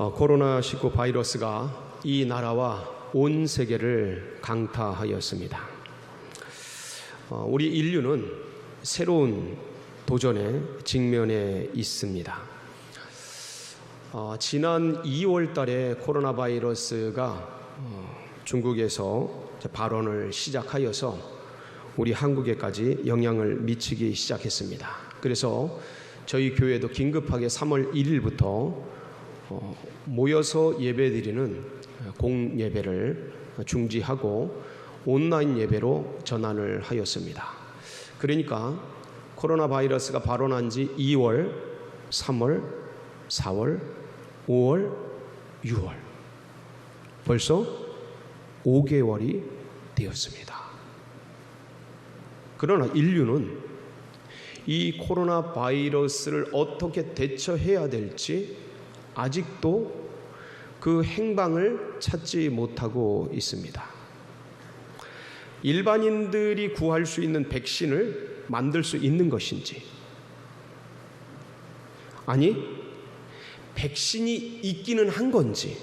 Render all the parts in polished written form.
코로나19 바이러스가 이 나라와 온 세계를 강타하였습니다. 우리 인류는 새로운 도전에 직면해 있습니다. 지난 2월 달에 코로나 바이러스가 중국에서 발원을 시작하여서 우리 한국에까지 영향을 미치기 시작했습니다. 그래서 저희 교회도 긴급하게 3월 1일부터 모여서 예배드리는 공예배를 중지하고 온라인 예배로 전환을 하였습니다. 그러니까 코로나 바이러스가 발원한 지 2월, 3월, 4월, 5월, 6월 벌써 5개월이 되었습니다. 그러나 인류는 이 코로나 바이러스를 어떻게 대처해야 될지 아직도 그 행방을 찾지 못하고 있습니다. 일반인들이 구할 수 있는 백신을 만들 수 있는 것인지, 아니 백신이 있기는 한 건지,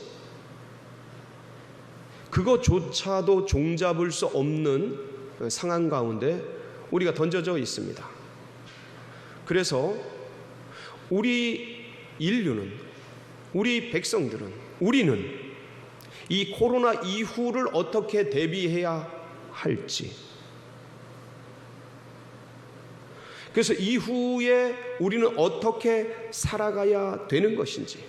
그것조차도 종잡을 수 없는 상황 가운데 우리가 던져져 있습니다. 그래서 우리 인류는, 우리 백성들은, 우리는 이 코로나 이후를 어떻게 대비해야 할지, 그래서 이후에 우리는 어떻게 살아가야 되는 것인지,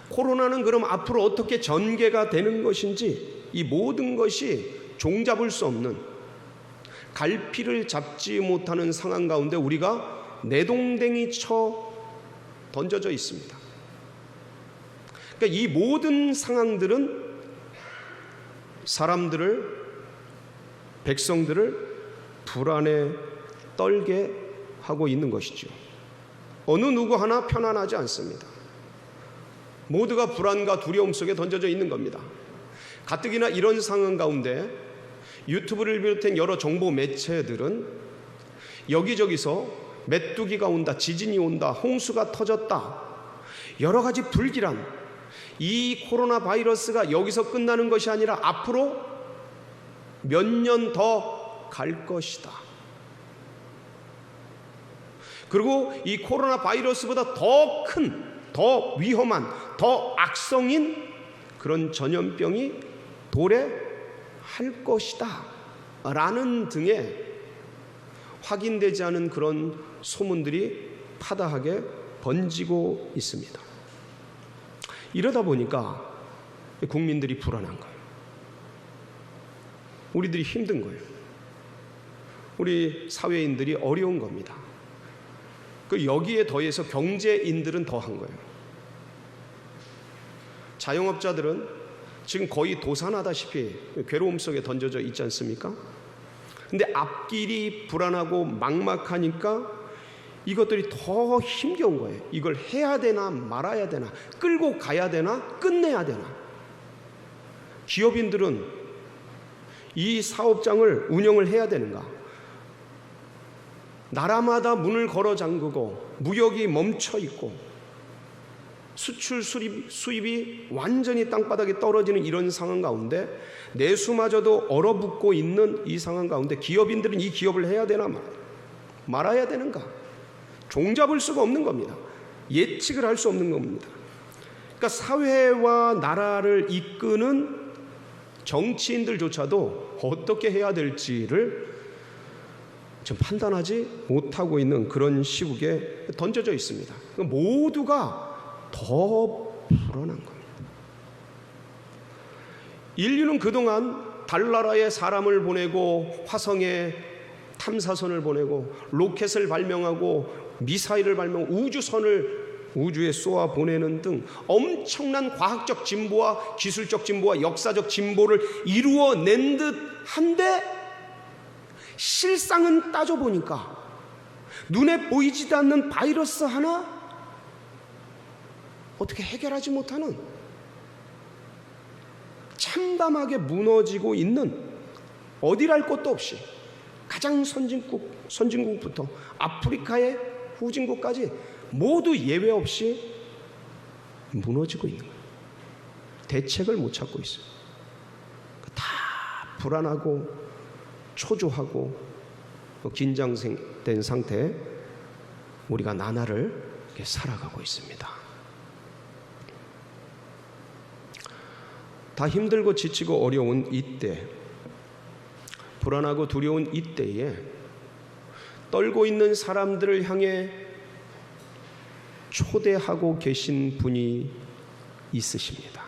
코로나는 그럼 앞으로 어떻게 전개가 되는 것인지, 이 모든 것이 종잡을 수 없는, 갈피를 잡지 못하는 상황 가운데 우리가 내동댕이 쳐 던져져 있습니다. 그러니까 이 모든 상황들은 사람들을, 백성들을 불안에 떨게 하고 있는 것이죠. 어느 누구 하나 편안하지 않습니다. 모두가 불안과 두려움 속에 던져져 있는 겁니다. 가뜩이나 이런 상황 가운데 유튜브를 비롯한 여러 정보 매체들은 여기저기서 메뚜기가 온다, 지진이 온다, 홍수가 터졌다, 여러 가지 불길한, 이 코로나 바이러스가 여기서 끝나는 것이 아니라 앞으로 몇 년 더 갈 것이다. 그리고 이 코로나 바이러스보다 더 큰, 더 위험한, 더 악성인 그런 전염병이 도래할 것이다 라는 등의 확인되지 않은 그런 소문들이 파다하게 번지고 있습니다. 이러다 보니까 국민들이 불안한 거예요. 우리들이 힘든 거예요. 우리 사회인들이 어려운 겁니다. 여기에 더해서 경제인들은 더한 거예요. 자영업자들은 지금 거의 도산하다시피 괴로움 속에 던져져 있지 않습니까? 근데 앞길이 불안하고 막막하니까 이것들이 더 힘겨운 거예요. 이걸 해야 되나 말아야 되나, 끌고 가야 되나 끝내야 되나. 기업인들은 이 사업장을 운영을 해야 되는가, 나라마다 문을 걸어 잠그고 무역이 멈춰 있고 수출 수입이 완전히 땅바닥에 떨어지는 이런 상황 가운데 내수마저도 얼어붙고 있는 이 상황 가운데 기업인들은 이 기업을 해야 되나 말아야 되는가, 종잡을 수가 없는 겁니다. 예측을 할 수 없는 겁니다. 그러니까 사회와 나라를 이끄는 정치인들조차도 어떻게 해야 될지를 지금 판단하지 못하고 있는 그런 시국에 던져져 있습니다. 모두가 더 불안한 겁니다. 인류는 그동안 달나라에 사람을 보내고 화성에 탐사선을 보내고 로켓을 발명하고 미사일을 발명하고 우주선을 우주에 쏘아 보내는 등 엄청난 과학적 진보와 기술적 진보와 역사적 진보를 이루어낸 듯 한데, 실상은 따져보니까 눈에 보이지도 않는 바이러스 하나 어떻게 해결하지 못하는, 참담하게 무너지고 있는, 어디랄 것도 없이 가장 선진국부터 아프리카의 후진국까지 모두 예외 없이 무너지고 있는 거예요. 대책을 못 찾고 있어요. 다 불안하고 초조하고 긴장된 상태에 우리가 나날을 이렇게 살아가고 있습니다. 다 힘들고 지치고 어려운 이때, 불안하고 두려운 이때에 떨고 있는 사람들을 향해 초대하고 계신 분이 있으십니다.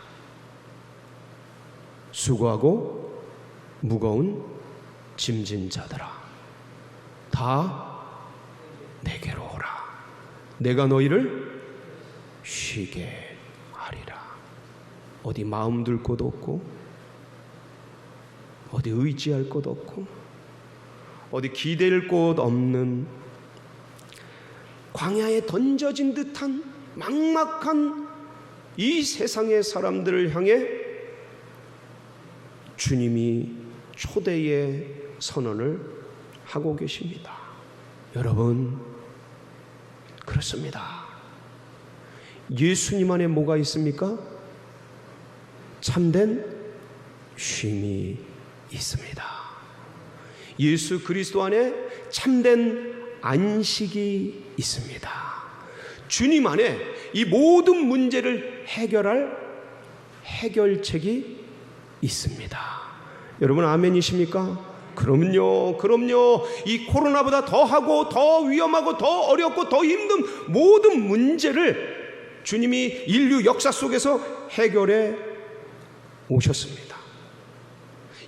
수고하고 무거운 짐진 자들아, 다 내게로 오라. 내가 너희를 쉬게 하리라. 어디 마음 둘 곳 없고, 어디 의지할 곳 없고, 어디 기댈 곳 없는 광야에 던져진 듯한 막막한 이 세상의 사람들을 향해 주님이 초대의 선언을 하고 계십니다. 여러분, 그렇습니다. 예수님 안에 뭐가 있습니까? 참된 쉼이 있습니다. 예수 그리스도 안에 참된 안식이 있습니다. 주님 안에 이 모든 문제를 해결할 해결책이 있습니다. 여러분 아멘이십니까? 그럼요. 이 코로나보다 더하고 더 위험하고 더 어렵고 더 힘든 모든 문제를 주님이 인류 역사 속에서 해결해 오셨습니다.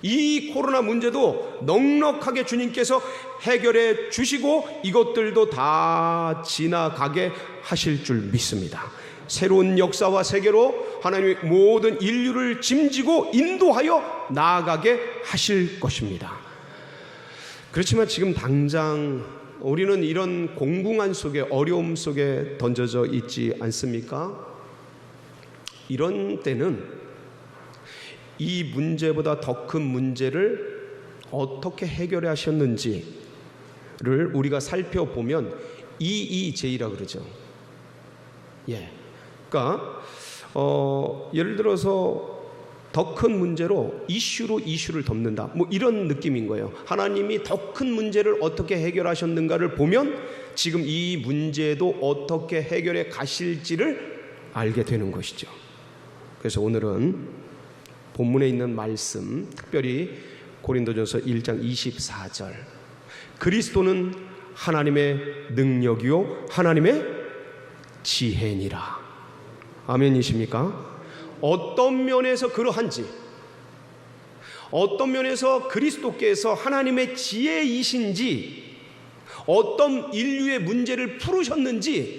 이 코로나 문제도 넉넉하게 주님께서 해결해 주시고 이것들도 다 지나가게 하실 줄 믿습니다. 새로운 역사와 세계로 하나님의 모든 인류를 짐지고 인도하여 나아가게 하실 것입니다. 그렇지만 지금 당장 우리는 이런 공궁한 속에, 어려움 속에 던져져 있지 않습니까? 이런 때는 이 문제보다 더 큰 문제를 어떻게 해결해 하셨는지를 우리가 살펴보면 EEJ라고 그러죠. 그러니까 예를 들어서 더 큰 문제로 이슈를 덮는다, 뭐 이런 느낌인 거예요. 하나님이 더 큰 문제를 어떻게 해결하셨는가를 보면 지금 이 문제도 어떻게 해결해 가실지를 알게 되는 것이죠. 그래서 오늘은 본문에 있는 말씀, 특별히 고린도전서 1장 24절, 그리스도는 하나님의 능력이요 하나님의 지혜니라. 아멘이십니까? 어떤 면에서 그러한지, 어떤 면에서 그리스도께서 하나님의 지혜이신지, 어떤 인류의 문제를 풀으셨는지를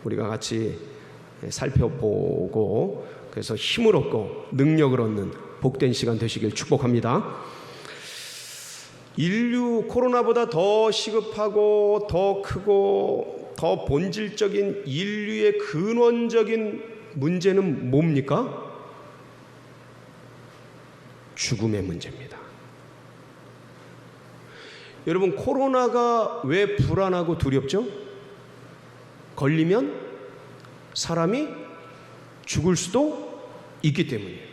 우리가 같이 살펴보고, 그래서 힘을 얻고 능력을 얻는 복된 시간 되시길 축복합니다. 인류 코로나보다 더 시급하고 더 크고 더 본질적인 인류의 근원적인 문제는 뭡니까? 죽음의 문제입니다. 여러분, 코로나가 왜 불안하고 두렵죠? 걸리면 사람이 죽을 수도 있기 때문이에요.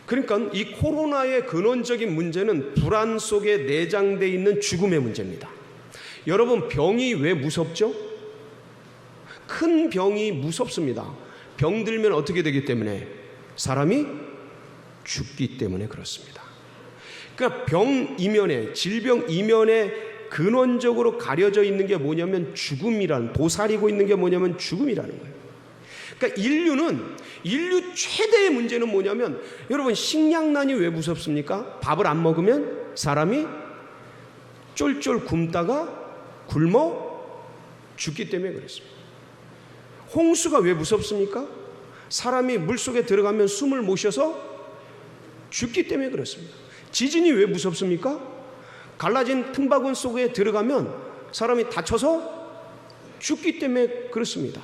그러니까 이 코로나의 근원적인 문제는 불안 속에 내장되어 있는 죽음의 문제입니다. 여러분, 병이 왜 무섭죠? 큰 병이 무섭습니다. 병들면 어떻게 되기 때문에? 사람이 죽기 때문에 그렇습니다. 그러니까 병 이면에, 질병 이면에 근원적으로 가려져 있는 게 뭐냐면 죽음이라는, 도사리고 있는 게 뭐냐면 죽음이라는 거예요. 그러니까 인류 최대의 문제는 뭐냐면, 여러분, 식량난이 왜 무섭습니까? 밥을 안 먹으면 사람이 쫄쫄 굶다가 굶어 죽기 때문에 그렇습니다. 홍수가 왜 무섭습니까? 사람이 물속에 들어가면 숨을 못 쉬어서 죽기 때문에 그렇습니다. 지진이 왜 무섭습니까? 갈라진 틈바구니 속에 들어가면 사람이 다쳐서 죽기 때문에 그렇습니다.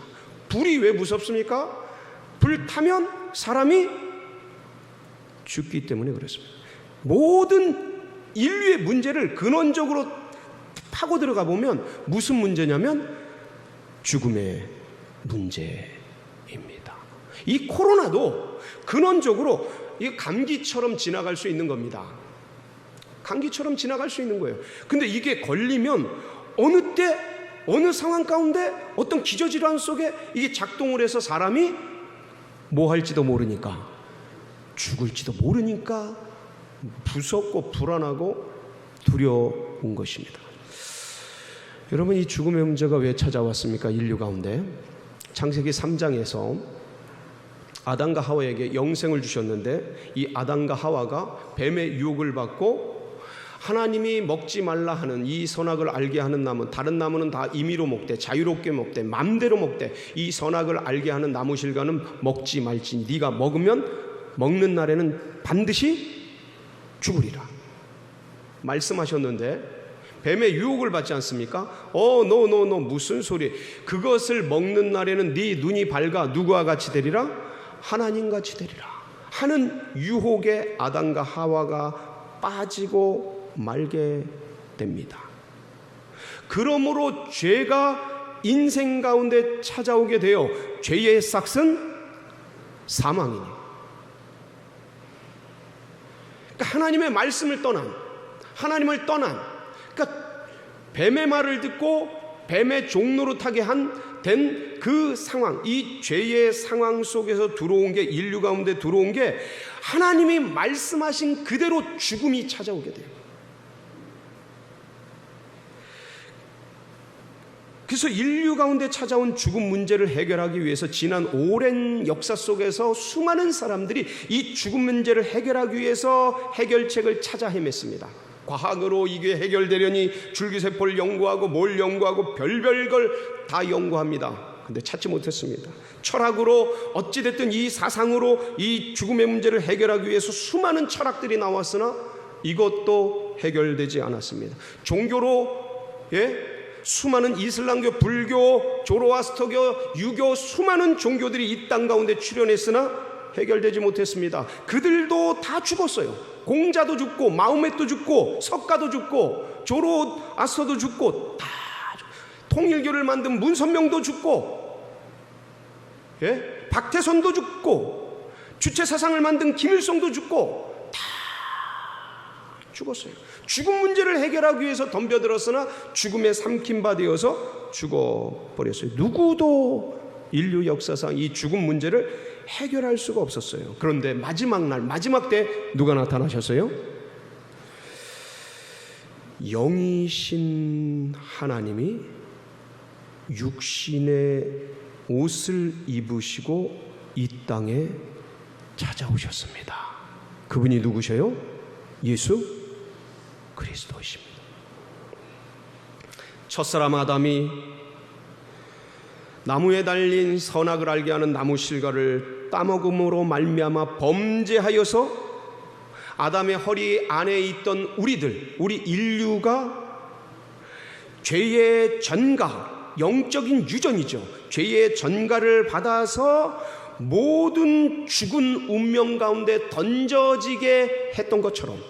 불이 왜 무섭습니까? 불 타면 사람이 죽기 때문에 그렇습니다. 모든 인류의 문제를 근원적으로 파고 들어가 보면 무슨 문제냐면 죽음의 문제입니다. 이 코로나도 근원적으로 이 감기처럼 지나갈 수 있는 겁니다. 감기처럼 지나갈 수 있는 거예요. 근데 이게 걸리면 어느 때 어느 상황 가운데 어떤 기저질환 속에 이게 작동을 해서 사람이 뭐 할지도 모르니까, 죽을지도 모르니까 무섭고 불안하고 두려운 것입니다. 여러분, 이 죽음의 문제가 왜 찾아왔습니까? 인류 가운데 창세기 3장에서 아담과 하와에게 영생을 주셨는데, 이 아담과 하와가 뱀의 유혹을 받고 하나님이 먹지 말라 하는 이 선악을 알게 하는 나무, 다른 나무는 다 임의로 먹되 자유롭게 먹되 맘대로 먹되 이 선악을 알게 하는 나무 실과는 먹지 말지, 네가 먹으면 먹는 날에는 반드시 죽으리라 말씀하셨는데, 뱀의 유혹을 받지 않습니까? 노 무슨 소리, 그것을 먹는 날에는 네 눈이 밝아 누구와 같이 되리라? 하나님같이 되리라 하는 유혹에 아담과 하와가 빠지고 말게 됩니다. 그러므로 죄가 인생 가운데 찾아오게 되어 죄의 싹은 사망이니, 그러니까 하나님의 말씀을 떠난, 하나님을 떠난, 그러니까 뱀의 말을 듣고 뱀의 종노릇하게 된 그 상황, 이 죄의 상황 속에서 들어온 게, 인류 가운데 들어온 게 하나님이 말씀하신 그대로 죽음이 찾아오게 돼요. 그래서 인류 가운데 찾아온 죽음 문제를 해결하기 위해서 지난 오랜 역사 속에서 수많은 사람들이 이 죽음 문제를 해결하기 위해서 해결책을 찾아 헤맸습니다. 과학으로 이게 해결되려니 줄기세포를 연구하고 뭘 연구하고 별별 걸 다 연구합니다. 근데 찾지 못했습니다. 철학으로 어찌됐든 이 사상으로 이 죽음의 문제를 해결하기 위해서 수많은 철학들이 나왔으나 이것도 해결되지 않았습니다. 종교로 수많은 이슬람교, 불교, 조로아스터교, 유교 수많은 종교들이 이 땅 가운데 출현했으나 해결되지 못했습니다. 그들도 다 죽었어요. 공자도 죽고 마호멧도 죽고 석가도 죽고 조로아스터도 죽고, 다 통일교를 만든 문선명도 죽고, 박태선도 죽고, 주체사상을 만든 김일성도 죽고, 다 죽었어요. 죽음 문제를 해결하기 위해서 덤벼들었으나 죽음에 삼킨 바 되어서 죽어버렸어요. 누구도 인류 역사상 이 죽음 문제를 해결할 수가 없었어요. 그런데 마지막 날, 마지막 때 누가 나타나셨어요? 영이신 하나님이 육신의 옷을 입으시고 이 땅에 찾아오셨습니다. 그분이 누구셔요? 예수 그리스도이십니다. 첫사람 아담이 나무에 달린 선악을 알게 하는 나무 실과를 따먹음으로 말미암아 범죄하여서 아담의 허리 안에 있던 우리 인류가 죄의 전가, 영적인 유전이죠. 죄의 전가를 받아서 모든 죽은 운명 가운데 던져지게 했던 것처럼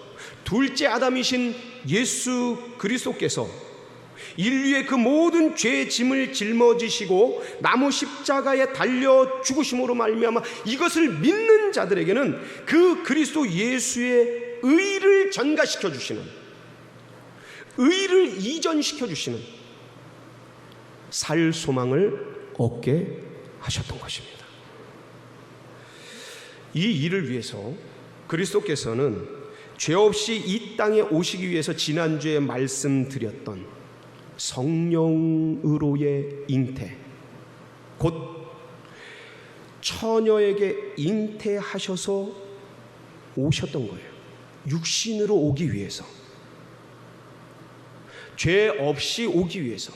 둘째 아담이신 예수 그리스도께서 인류의 그 모든 죄의 짐을 짊어지시고 나무 십자가에 달려 죽으심으로 말미암아 이것을 믿는 자들에게는 그 그리스도 예수의 의를 전가시켜 주시는, 의를 이전시켜 주시는 살 소망을 얻게 하셨던 것입니다. 이 일을 위해서 그리스도께서는 죄 없이 이 땅에 오시기 위해서 지난주에 말씀드렸던 성령으로의 잉태, 곧 처녀에게 잉태하셔서 오셨던 거예요. 육신으로 오기 위해서, 죄 없이 오기 위해서.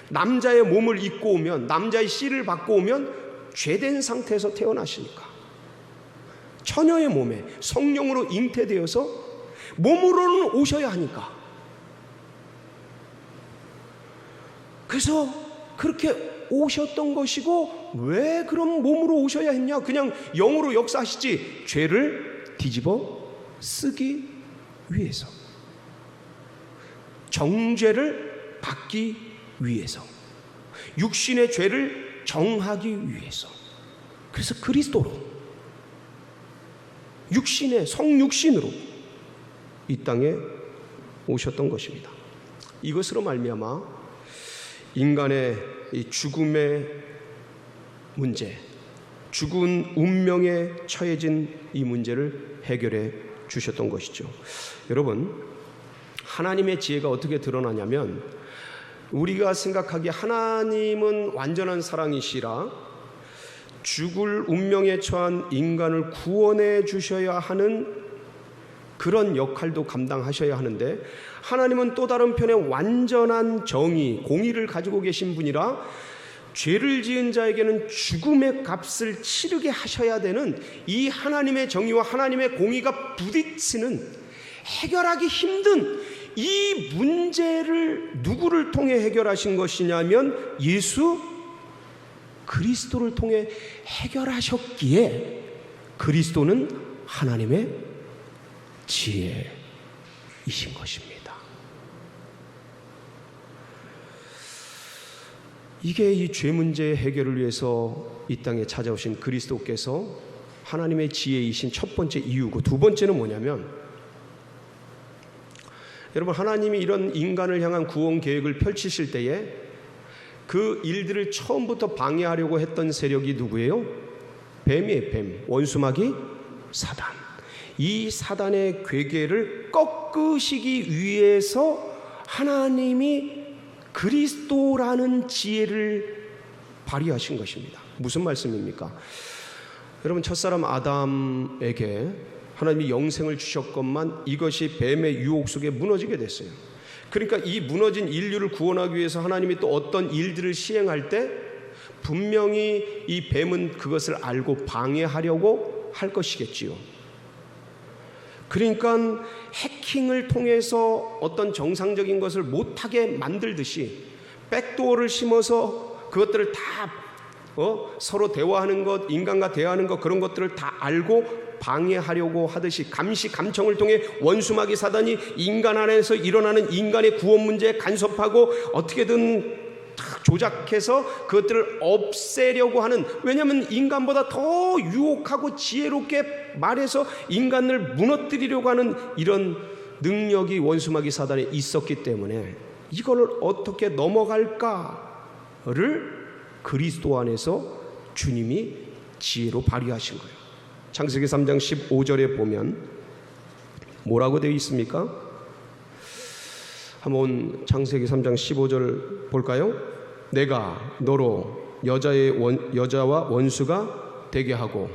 남자의 몸을 입고 오면, 남자의 씨를 받고 오면 죄된 상태에서 태어나시니까 처녀의 몸에 성령으로 잉태되어서 몸으로는 오셔야 하니까, 그래서 그렇게 오셨던 것이고, 왜 그럼 몸으로 오셔야 했냐? 그냥 영으로 역사하시지 죄를 뒤집어 쓰기 위해서, 정죄를 받기 위해서. 육신의 죄를 정하기 위해서. 그래서 그리스도로, 육신의 성육신으로 이 땅에 오셨던 것입니다. 이것으로 말미암아 인간의 이 죽음의 문제, 죽은 운명에 처해진 이 문제를 해결해 주셨던 것이죠. 여러분, 하나님의 지혜가 어떻게 드러나냐면, 우리가 생각하기에 하나님은 완전한 사랑이시라 죽을 운명에 처한 인간을 구원해 주셔야 하는 그런 역할도 감당하셔야 하는데, 하나님은 또 다른 편에 완전한 정의, 공의를 가지고 계신 분이라 죄를 지은 자에게는 죽음의 값을 치르게 하셔야 되는 이 하나님의 정의와 하나님의 공의가 부딪히는, 해결하기 힘든 이 문제를 누구를 통해 해결하신 것이냐면 예수 그리스도를 통해 해결하셨기에, 그리스도는 하나님의 지혜이신 것입니다. 이게 이 죄 문제 해결을 위해서 이 땅에 찾아오신 그리스도께서 하나님의 지혜이신 첫 번째 이유고, 두 번째는 뭐냐면, 여러분, 하나님이 이런 인간을 향한 구원 계획을 펼치실 때에 그 일들을 처음부터 방해하려고 했던 세력이 누구예요? 뱀이에요. 뱀, 원수마귀 사단. 이 사단의 괴계를 꺾으시기 위해서 하나님이 그리스도라는 지혜를 발휘하신 것입니다. 무슨 말씀입니까? 여러분, 첫사람 아담에게 하나님이 영생을 주셨건만 이것이 뱀의 유혹 속에 무너지게 됐어요. 그러니까 이 무너진 인류를 구원하기 위해서 하나님이 또 어떤 일들을 시행할 때 분명히 이 뱀은 그것을 알고 방해하려고 할 것이겠지요. 그러니까 해킹을 통해서 어떤 정상적인 것을 못하게 만들듯이 백도어를 심어서 그것들을 다 서로 대화하는 것, 인간과 대화하는 것, 그런 것들을 다 알고 방해하려고 하듯이 감시 감청을 통해 원수마귀 사단이 인간 안에서 일어나는 인간의 구원 문제에 간섭하고 어떻게든 조작해서 그것들을 없애려고 하는, 왜냐하면 인간보다 더 유혹하고 지혜롭게 말해서 인간을 무너뜨리려고 하는 이런 능력이 원수마귀 사단에 있었기 때문에 이걸 어떻게 넘어갈까를 그리스도 안에서 주님이 지혜로 발휘하신 거예요. 창세기 3장 15절에 보면 뭐라고 되어 있습니까? 한번 창세기 3장 15절 볼까요? 내가 너로 여자와 원수가 되게 하고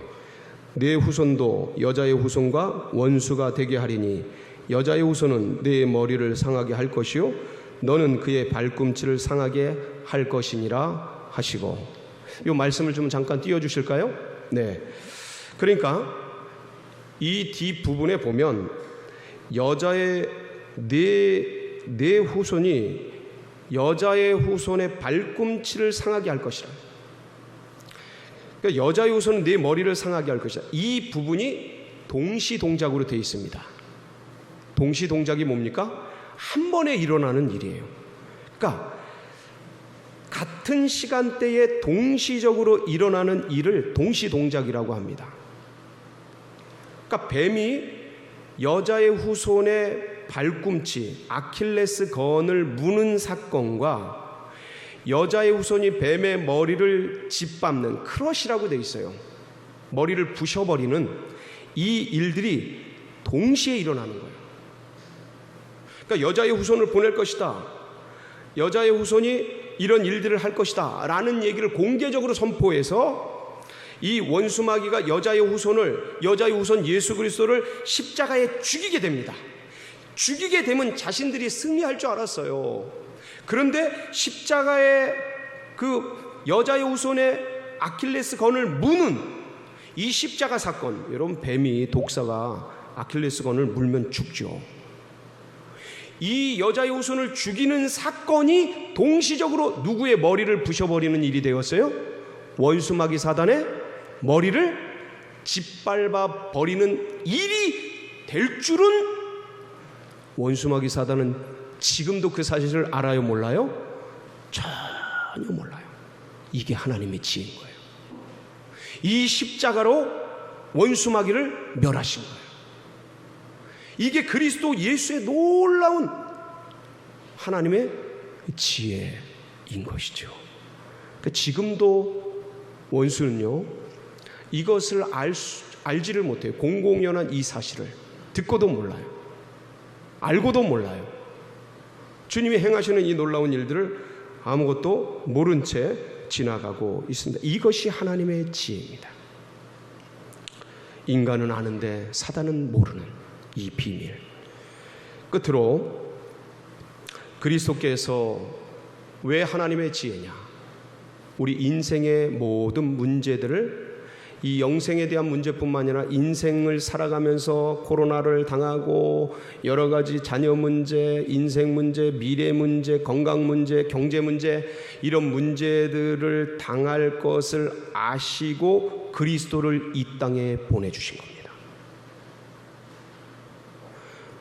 내 후손도 여자의 후손과 원수가 되게 하리니 여자의 후손은 내 머리를 상하게 할 것이요 너는 그의 발꿈치를 상하게 할 것이니라 하시고, 이 말씀을 좀 잠깐 띄워주실까요? 네. 그러니까 이 뒷부분에 보면 여자의 내 후손이 여자의 후손의 발꿈치를 상하게 할 것이라. 그러니까 여자의 후손은 내 머리를 상하게 할 것이다. 이 부분이 동시동작으로 되어 있습니다. 동시동작이 뭡니까? 한 번에 일어나는 일이에요. 그러니까 같은 시간대에 동시적으로 일어나는 일을 동시동작이라고 합니다. 그러니까 뱀이 여자의 후손의 발꿈치, 아킬레스 건을 무는 사건과 여자의 후손이 뱀의 머리를 짓밟는 크러시라고 되어 있어요. 머리를 부셔버리는 이 일들이 동시에 일어나는 거예요. 그러니까 여자의 후손을 보낼 것이다, 여자의 후손이 이런 일들을 할 것이다 라는 얘기를 공개적으로 선포해서 이 원수마귀가 여자의 후손 예수 그리스도를 십자가에 죽이게 됩니다. 죽이게 되면 자신들이 승리할 줄 알았어요. 그런데 십자가에 그 여자의 후손의 아킬레스 건을 무는 이 십자가 사건, 여러분, 뱀이, 독사가 아킬레스 건을 물면 죽죠. 이 여자의 후손을 죽이는 사건이 동시적으로 누구의 머리를 부셔버리는 일이 되었어요? 원수마귀 사단의 머리를 짓밟아 버리는 일이 될 줄은 원수마귀 사단은 지금도 그 사실을 알아요, 몰라요? 전혀 몰라요. 이게 하나님의 지혜인 거예요. 이 십자가로 원수마귀를 멸하신 거예요. 이게 그리스도 예수의 놀라운 하나님의 지혜인 것이죠. 그러니까 지금도 원수는요, 이것을 알지를 못해요. 공공연한 이 사실을 듣고도 몰라요. 알고도 몰라요. 주님이 행하시는 이 놀라운 일들을 아무것도 모른 채 지나가고 있습니다. 이것이 하나님의 지혜입니다. 인간은 아는데 사단은 모르는 이 비밀. 끝으로 그리스도께서 왜 하나님의 지혜냐? 우리 인생의 모든 문제들을, 이 영생에 대한 문제뿐만 아니라 인생을 살아가면서 코로나를 당하고 여러 가지 자녀 문제, 인생 문제, 미래 문제, 건강 문제, 경제 문제, 이런 문제들을 당할 것을 아시고 그리스도를 이 땅에 보내주신 겁니다.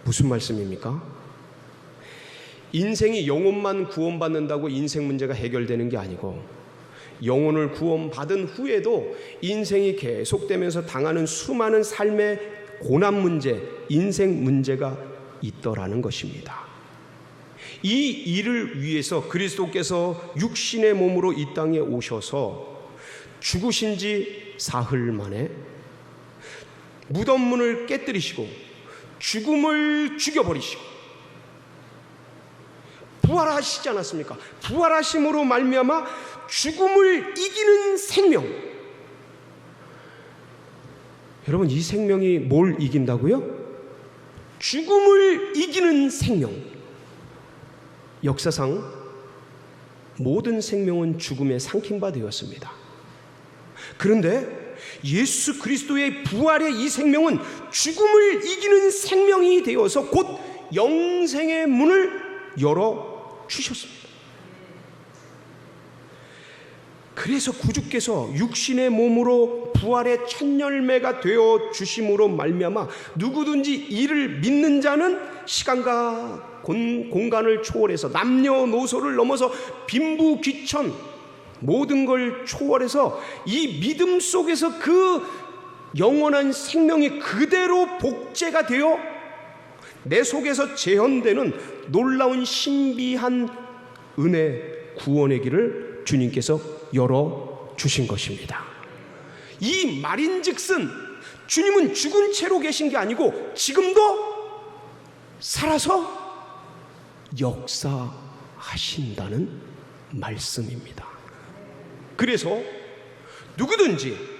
무슨 말씀입니까? 인생이 영혼만 구원받는다고 인생 문제가 해결되는 게 아니고, 영혼을 구원받은 후에도 인생이 계속되면서 당하는 수많은 삶의 고난 문제, 인생 문제가 있더라는 것입니다. 이 일을 위해서 그리스도께서 육신의 몸으로 이 땅에 오셔서 죽으신 지 사흘 만에 무덤문을 깨뜨리시고 죽음을 죽여버리시고 부활하시지 않았습니까? 부활하심으로 말미암아 죽음을 이기는 생명. 여러분, 이 생명이 뭘 이긴다고요? 죽음을 이기는 생명. 역사상 모든 생명은 죽음에 삼킨 바 되었습니다. 그런데 예수 그리스도의 부활의 이 생명은 죽음을 이기는 생명이 되어서 곧 영생의 문을 열어주셨습니다. 그래서 구주께서 육신의 몸으로 부활의 첫 열매가 되어 주심으로 말미암아 누구든지 이를 믿는 자는 시간과 공간을 초월해서 남녀노소를 넘어서 빈부귀천 모든 걸 초월해서 이 믿음 속에서 그 영원한 생명이 그대로 복제가 되어 내 속에서 재현되는 놀라운 신비한 은혜, 구원의 길을 주님께서 열어주신 것입니다. 이 말인즉슨 주님은 죽은 채로 계신 게 아니고 지금도 살아서 역사하신다는 말씀입니다. 그래서 누구든지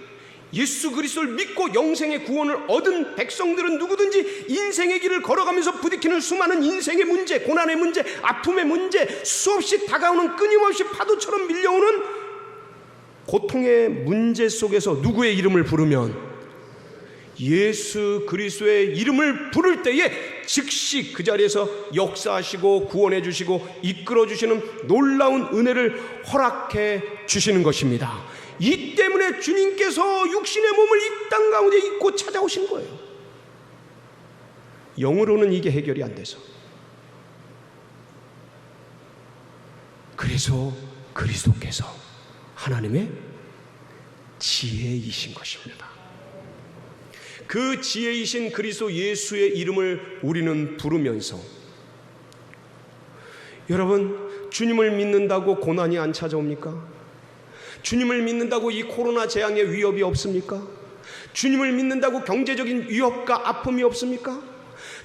예수 그리스도를 믿고 영생의 구원을 얻은 백성들은 누구든지 인생의 길을 걸어가면서 부딪히는 수많은 인생의 문제, 고난의 문제, 아픔의 문제, 수없이 다가오는 끊임없이 파도처럼 밀려오는 고통의 문제 속에서 누구의 이름을 부르면, 예수 그리스도의 이름을 부를 때에 즉시 그 자리에서 역사하시고 구원해 주시고 이끌어 주시는 놀라운 은혜를 허락해 주시는 것입니다. 이 때문에 주님께서 육신의 몸을 이 땅 가운데 입고 찾아오신 거예요. 영으로는 이게 해결이 안 돼서. 그래서 그리스도께서 하나님의 지혜이신 것입니다. 그 지혜이신 그리스도 예수의 이름을 우리는 부르면서, 여러분, 주님을 믿는다고 고난이 안 찾아옵니까? 주님을 믿는다고 이 코로나 재앙의 위협이 없습니까? 주님을 믿는다고 경제적인 위협과 아픔이 없습니까?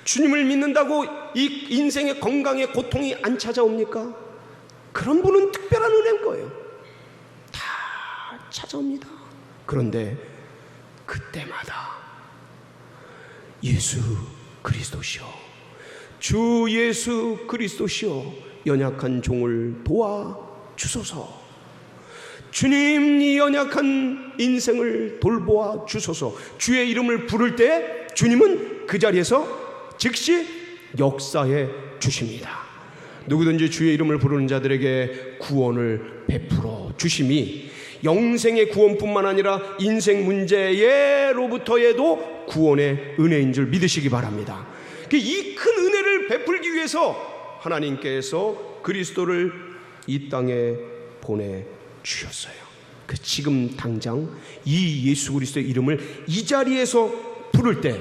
주님을 믿는다고 이 인생의 건강의 고통이 안 찾아옵니까? 그런 분은 특별한 은혜인 거예요. 다 찾아옵니다. 그런데 그때마다 예수 그리스도시여, 주 예수 그리스도시여, 연약한 종을 도와주소서. 주님, 이 연약한 인생을 돌보아 주소서. 주의 이름을 부를 때 주님은 그 자리에서 즉시 역사해 주십니다. 누구든지 주의 이름을 부르는 자들에게 구원을 베풀어 주심이 영생의 구원뿐만 아니라 인생 문제로부터에도 구원의 은혜인 줄 믿으시기 바랍니다. 이 큰 은혜를 베풀기 위해서 하나님께서 그리스도를 이 땅에 보내 주셨어요. 그 지금 당장 이 예수 그리스도의 이름을 이 자리에서 부를 때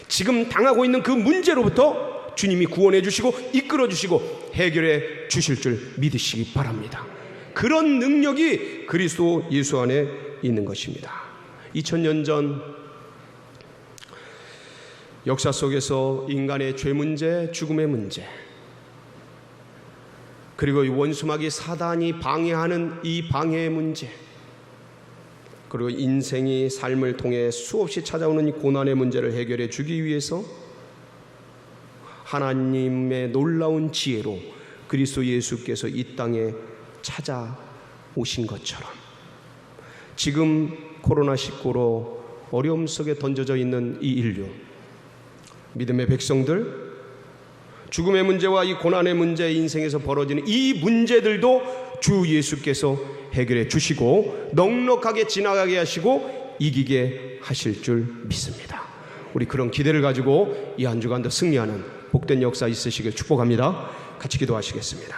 지금 당하고 있는 그 문제로부터 주님이 구원해 주시고 이끌어 주시고 해결해 주실 줄 믿으시기 바랍니다. 그런 능력이 그리스도 예수 안에 있는 것입니다. 2000년 전 역사 속에서 인간의 죄 문제, 죽음의 문제, 그리고 이 원수마귀 사단이 방해하는 이 방해의 문제, 그리고 인생이 삶을 통해 수없이 찾아오는 이 고난의 문제를 해결해 주기 위해서 하나님의 놀라운 지혜로 그리스도 예수께서 이 땅에 찾아오신 것처럼 지금 코로나19로 어려움 속에 던져져 있는 이 인류, 믿음의 백성들, 죽음의 문제와 이 고난의 문제, 인생에서 벌어지는 이 문제들도 주 예수께서 해결해 주시고 넉넉하게 지나가게 하시고 이기게 하실 줄 믿습니다. 우리 그런 기대를 가지고 이 한 주간도 승리하는 복된 역사 있으시길 축복합니다. 같이 기도하시겠습니다.